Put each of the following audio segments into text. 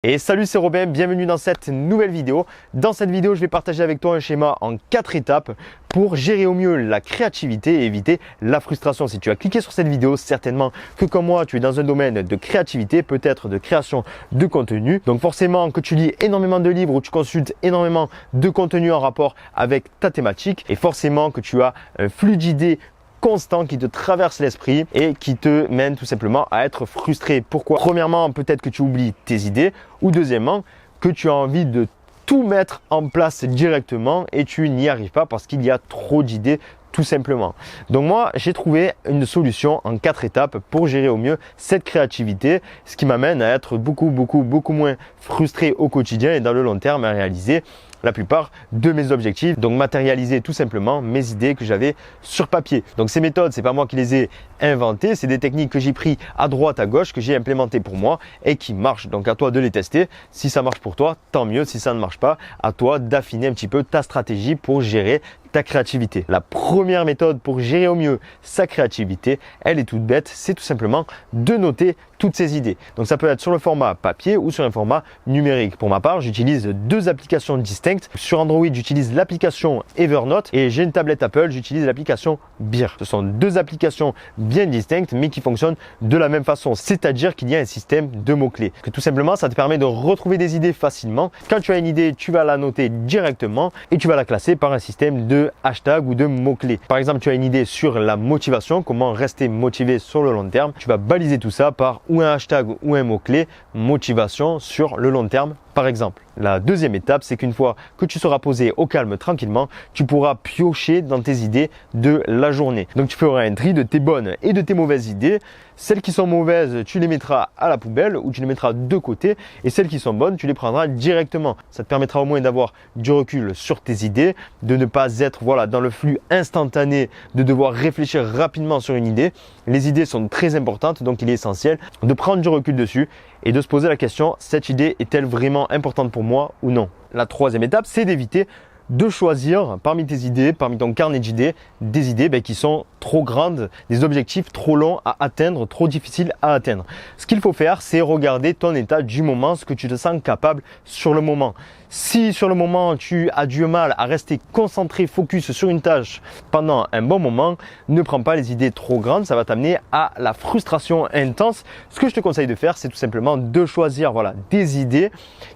Et salut, c'est Robin, bienvenue dans cette nouvelle vidéo. Dans cette vidéo, je vais partager avec toi un schéma en 4 étapes pour gérer au mieux la créativité et éviter la frustration. Si tu as cliqué sur cette vidéo, certainement que comme moi, tu es dans un domaine de créativité, peut-être de création de contenu. Donc forcément que tu lis énormément de livres ou tu consultes énormément de contenu en rapport avec ta thématique et forcément que tu as un flux d'idées constant qui te traverse l'esprit et qui te mène tout simplement à être frustré. Pourquoi? Premièrement, peut-être que tu oublies tes idées ou deuxièmement, que tu as envie de tout mettre en place directement et tu n'y arrives pas parce qu'il y a trop d'idées tout simplement. Donc moi, j'ai trouvé une solution en 4 étapes pour gérer au mieux cette créativité, ce qui m'amène à être beaucoup moins frustré au quotidien et dans le long terme à réaliser la plupart de mes objectifs, donc matérialiser tout simplement mes idées que j'avais sur papier. Donc ces méthodes, c'est pas moi qui les ai inventées, c'est des techniques que j'ai pris à droite, à gauche, que j'ai implémentées pour moi et qui marchent. Donc à toi de les tester. Si ça marche pour toi, tant mieux. Si ça ne marche pas, à toi d'affiner un petit peu ta stratégie pour gérer ta créativité. La première méthode pour gérer au mieux sa créativité, elle est toute bête, c'est tout simplement de noter toutes ces idées. Donc ça peut être sur le format papier ou sur un format numérique. Pour ma part, j'utilise 2 applications distinctes. Sur Android, j'utilise l'application Evernote et j'ai une tablette Apple, j'utilise l'application Beer. Ce sont 2 applications bien distinctes mais qui fonctionnent de la même façon, c'est-à-dire qu'il y a un système de mots-clés. Que tout simplement, ça te permet de retrouver des idées facilement. Quand tu as une idée, tu vas la noter directement et tu vas la classer par un système de hashtag ou de mots-clés. Par exemple, tu as une idée sur la motivation, comment rester motivé sur le long terme. Tu vas baliser tout ça par ou un hashtag ou un mot-clé motivation sur le long terme. Par exemple, la deuxième étape, c'est qu'une fois que tu seras posé au calme tranquillement, tu pourras piocher dans tes idées de la journée. Donc tu feras un tri de tes bonnes et de tes mauvaises idées. Celles qui sont mauvaises, tu les mettras à la poubelle ou tu les mettras de côté et celles qui sont bonnes, tu les prendras directement. Ça te permettra au moins d'avoir du recul sur tes idées, de ne pas être dans le flux instantané, de devoir réfléchir rapidement sur une idée. Les idées sont très importantes, donc il est essentiel de prendre du recul dessus et de se poser la question, cette idée est-elle vraiment importante pour moi ou non? La troisième étape, c'est d'éviter de choisir parmi tes idées, parmi ton carnet d'idées, des idées qui sont trop grandes, des objectifs trop longs à atteindre, trop difficiles à atteindre. Ce qu'il faut faire, c'est regarder ton état du moment, ce que tu te sens capable sur le moment. Si sur le moment, tu as du mal à rester concentré, focus sur une tâche pendant un bon moment, ne prends pas les idées trop grandes, ça va t'amener à la frustration intense. Ce que je te conseille de faire, c'est tout simplement de choisir des idées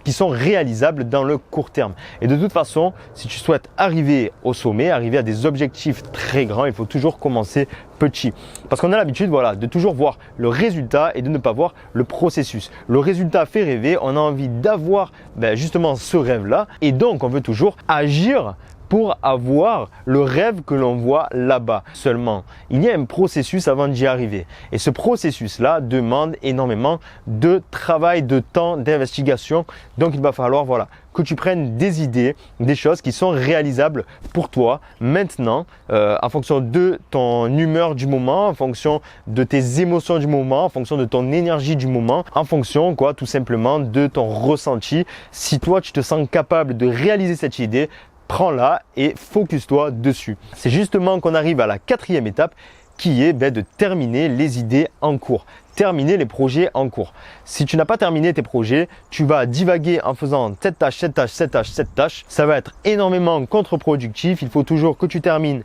qui sont réalisables dans le court terme. Et de toute façon, si tu souhaites arriver au sommet, arriver à des objectifs très grands, il faut toujours commencer petit. Parce qu'on a l'habitude de toujours voir le résultat et de ne pas voir le processus. Le résultat fait rêver, on a envie d'avoir justement ce rêve-là et donc on veut toujours agir pour avoir le rêve que l'on voit là-bas. Seulement, il y a un processus avant d'y arriver. Et ce processus-là demande énormément de travail, de temps, d'investigation. Donc, il va falloir que tu prennes des idées, des choses qui sont réalisables pour toi maintenant, en fonction de ton humeur du moment, en fonction de tes émotions du moment, en fonction de ton énergie du moment, en fonction tout simplement de ton ressenti. Si toi, tu te sens capable de réaliser cette idée, prends-la et focus-toi dessus. C'est justement qu'on arrive à la 4e étape qui est de terminer les idées en cours. Terminer les projets en cours. Si tu n'as pas terminé tes projets, tu vas divaguer en faisant cette tâche, cette tâche, cette tâche, cette tâche. Ça va être énormément contre-productif. Il faut toujours que tu termines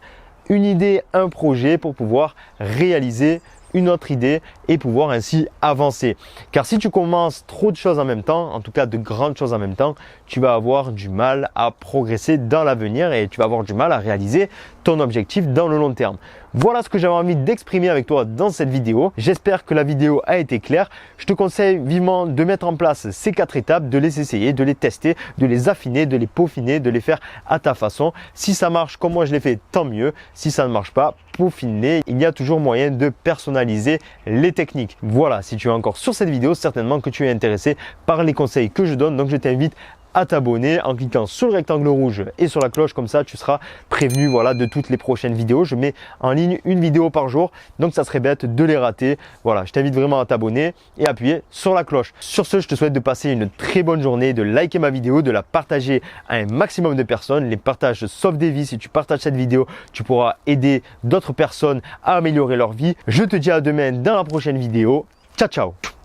une idée, un projet pour pouvoir réaliser une autre idée et pouvoir ainsi avancer. Car si tu commences trop de choses en même temps, en tout cas de grandes choses en même temps, tu vas avoir du mal à progresser dans l'avenir et tu vas avoir du mal à réaliser ton objectif dans le long terme. Voilà ce que j'avais envie d'exprimer avec toi dans cette vidéo. J'espère que la vidéo a été claire. Je te conseille vivement de mettre en place ces 4 étapes, de les essayer, de les tester, de les affiner, de les peaufiner, de les faire à ta façon. Si ça marche comme moi je l'ai fait, tant mieux. Si ça ne marche pas, peaufiner. Il y a toujours moyen de personnaliser les techniques. Voilà, si tu es encore sur cette vidéo, certainement que tu es intéressé par les conseils que je donne. Donc je t'invite à t'abonner en cliquant sur le rectangle rouge et sur la cloche, comme ça tu seras prévenu de toutes les prochaines vidéos. Je mets en ligne une vidéo par jour, donc ça serait bête de les rater. Je t'invite vraiment à t'abonner et appuyer sur la cloche. Sur ce, je te souhaite de passer une très bonne journée, de liker ma vidéo, de la partager à un maximum de personnes. Les partages sauvent des vies. Si tu partages cette vidéo, tu pourras aider d'autres personnes à améliorer leur vie. Je te dis à demain dans la prochaine vidéo. Ciao, ciao!